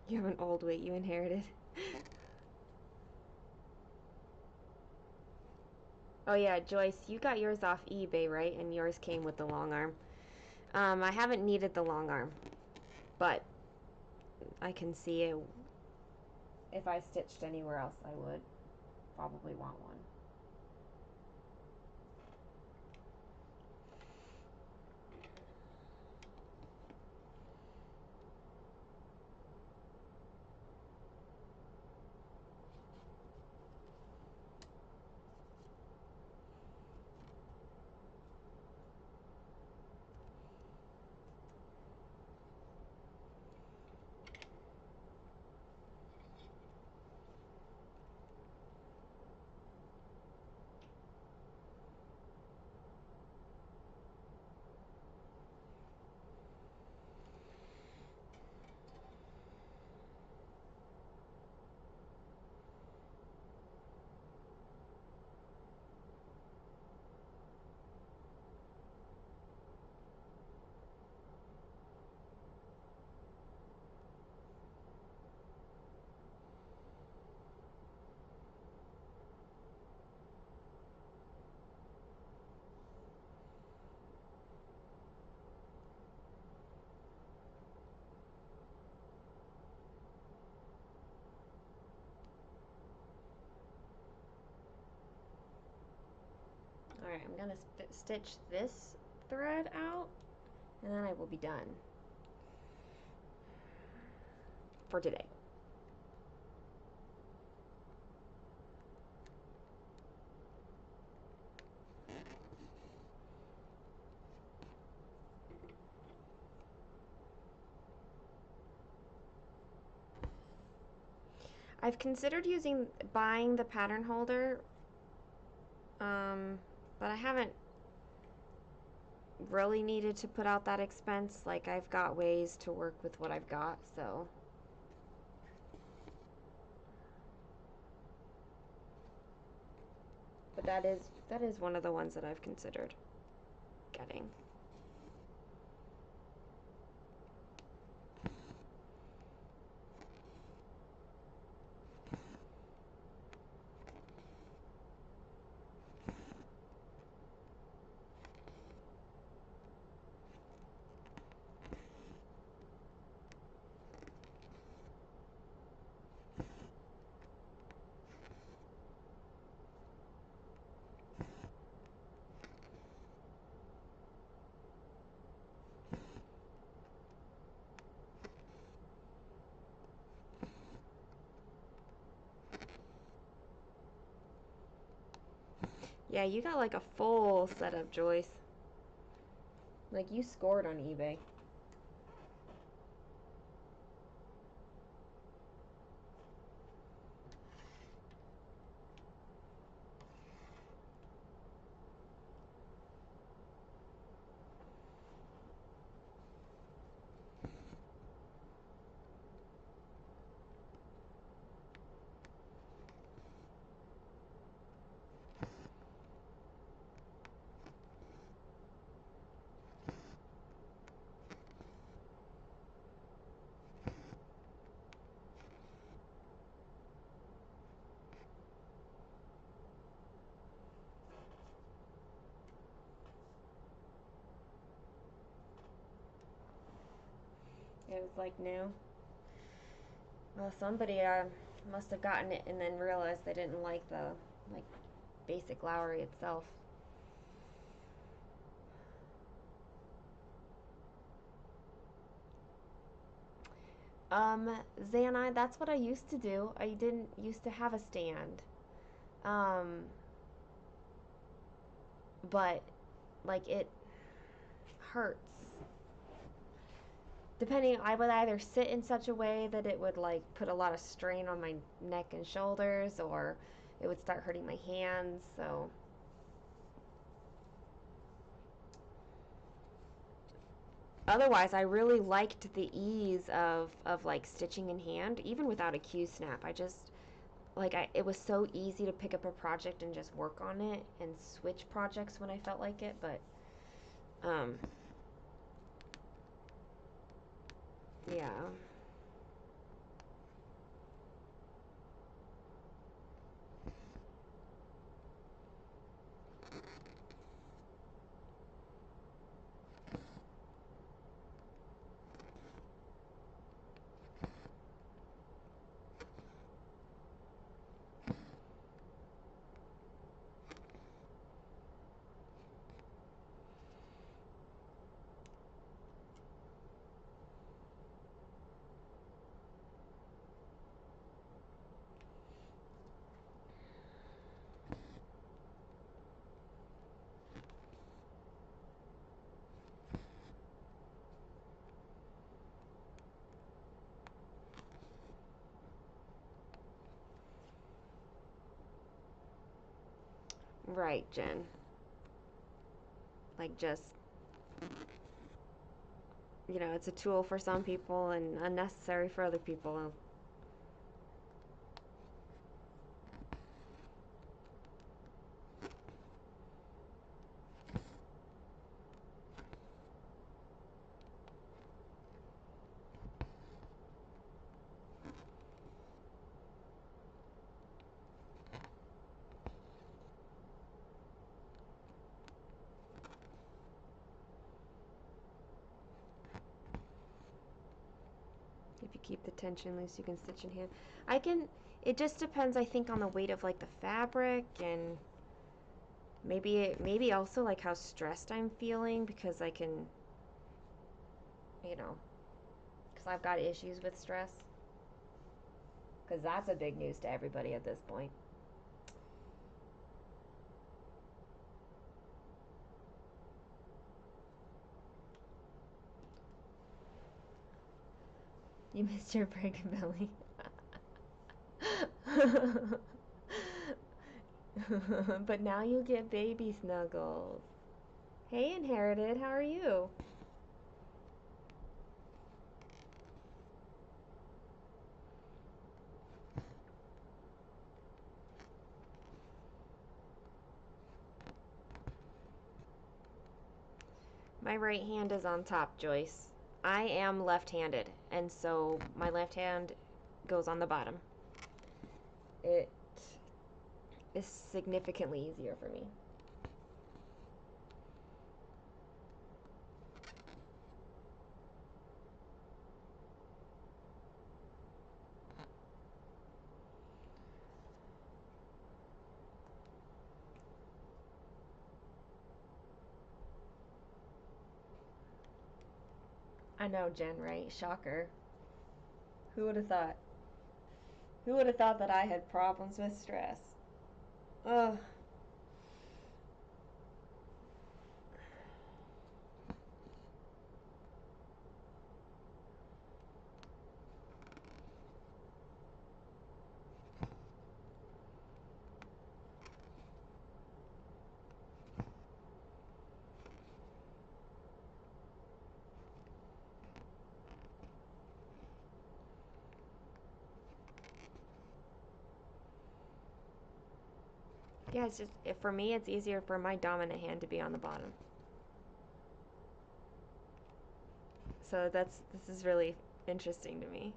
You have an old weight you inherited. Oh yeah, Joyce, you got yours off eBay, right? And yours came with the long arm. I haven't needed the long arm, but I can see it. If I stitched anywhere else, I would probably want one. Alright, I'm gonna stitch this thread out, and then I will be done for today. I've considered buying the pattern holder, but I haven't really needed to put out that expense. Like I've got ways to work with what I've got, so. But that is one of the ones that I've considered getting. Yeah, you got like a full setup, Joyce. Like you scored on eBay. It was like new. Well, somebody must have gotten it and then realized they didn't like the like basic Lowry itself. Xanai, that's what I used to do. I didn't used to have a stand. Um, but like it hurts. Depending, I would either sit in such a way that it would like put a lot of strain on my neck and shoulders, or it would start hurting my hands. So otherwise, I really liked the ease of like stitching in hand, even without a Q snap. I just it was so easy to pick up a project and just work on it and switch projects when I felt like it. But um, yeah. Right, Jen. Like just it's a tool for some people and unnecessary for other people. If you keep the tension loose, you can stitch in hand. I can. It just depends, I think, on the weight of like the fabric and maybe also like how stressed I'm feeling because I can, you know, because I've got issues with stress. Because that's a big news to everybody at this point. You missed your pregnant belly. But now you get baby snuggles. Hey, Inherited, how are you? My right hand is on top, Joyce. I am left-handed, and so my left hand goes on the bottom. It is significantly easier for me. I know, Jen, right? Shocker. Who would have thought? Who would have thought that I had problems with stress? Ugh. Yeah, it's just, for me, it's easier for my dominant hand to be on the bottom. So this is really interesting to me.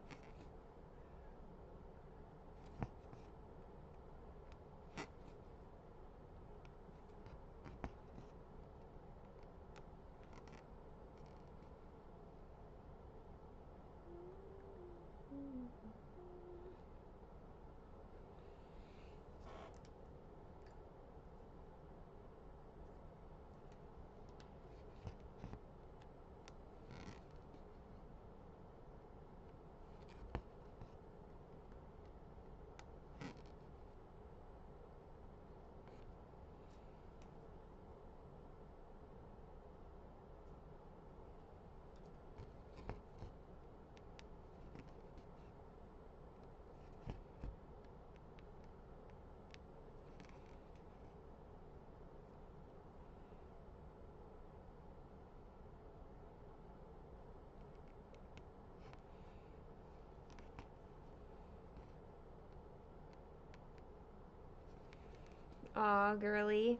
Aw, girly.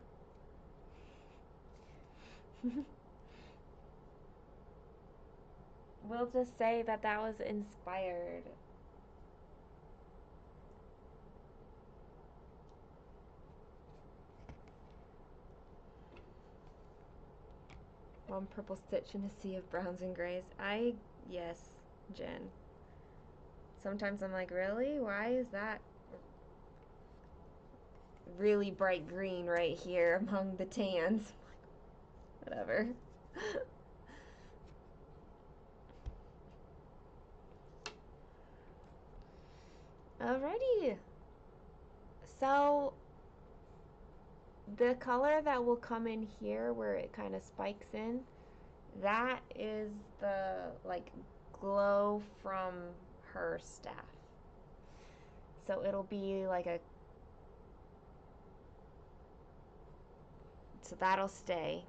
We'll just say that that was inspired. One purple stitch in a sea of browns and grays. Yes, Jen. Sometimes I'm like, really? Why is that really bright green right here among the tans? Whatever. Alrighty. So the color that will come in here where it kind of spikes in, that is the like glow from her staff. So it'll be like a, so that'll stay,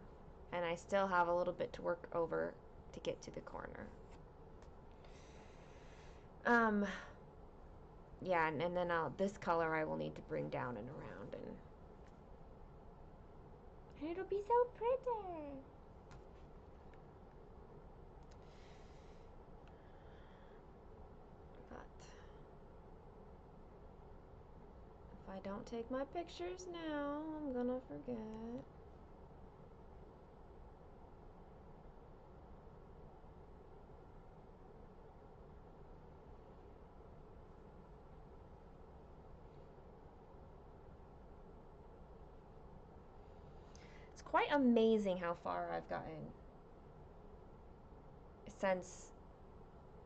and I still have a little bit to work over to get to the corner. Yeah, and then this color I will need to bring down and around, and it'll be so pretty. But if I don't take my pictures now, I'm gonna forget. It's quite amazing how far I've gotten since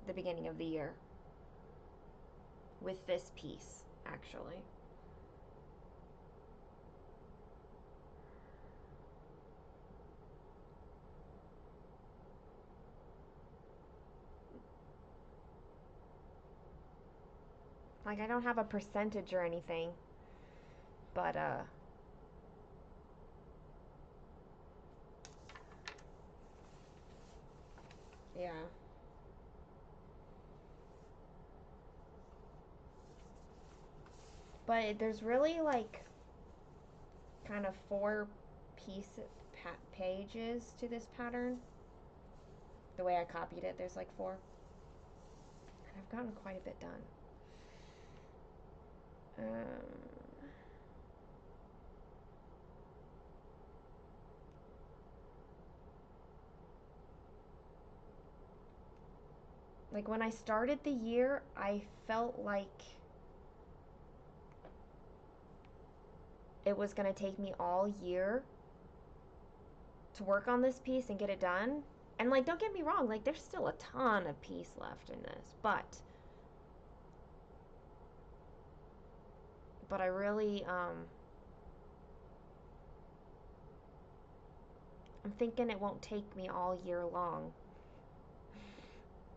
the beginning of the year with this piece, actually. Like, I don't have a percentage or anything, but yeah. But there's really like kind of four pages to this pattern. The way I copied it, there's like four. And I've gotten quite a bit done. Like when I started the year, I felt like it was going to take me all year to work on this piece and get it done. And like, don't get me wrong, like there's still a ton of piece left in this, but I really I'm thinking it won't take me all year long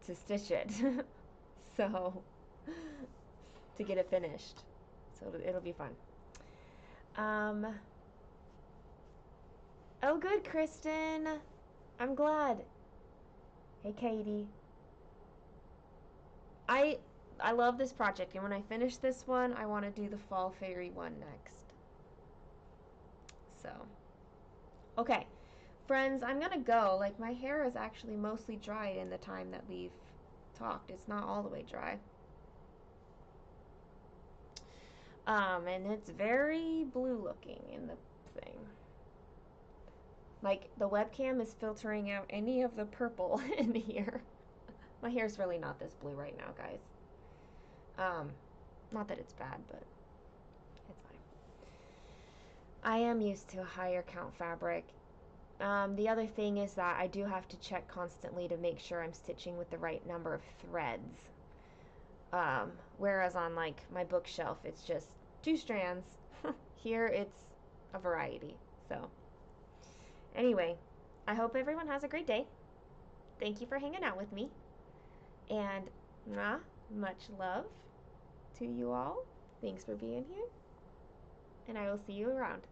to stitch it. So to get it finished. So it'll be fun. Oh good, Kristen. I'm glad. Hey Katie. I I love this project, and when I finish this one, I want to do the fall fairy one next. So, okay, friends, I'm gonna go. Like, my hair is actually mostly dried in the time that we've talked. It's not all the way dry. And it's very blue looking in the thing. Like, the webcam is filtering out any of the purple in here. My hair's really not this blue right now, guys. Not that it's bad, but it's fine. I am used to a higher count fabric. The other thing is that I do have to check constantly to make sure I'm stitching with the right number of threads. Whereas on like my bookshelf, it's just 2 strands. Here it's a variety. So anyway, I hope everyone has a great day. Thank you for hanging out with me. And much love to you all. Thanks for being here. And I will see you around.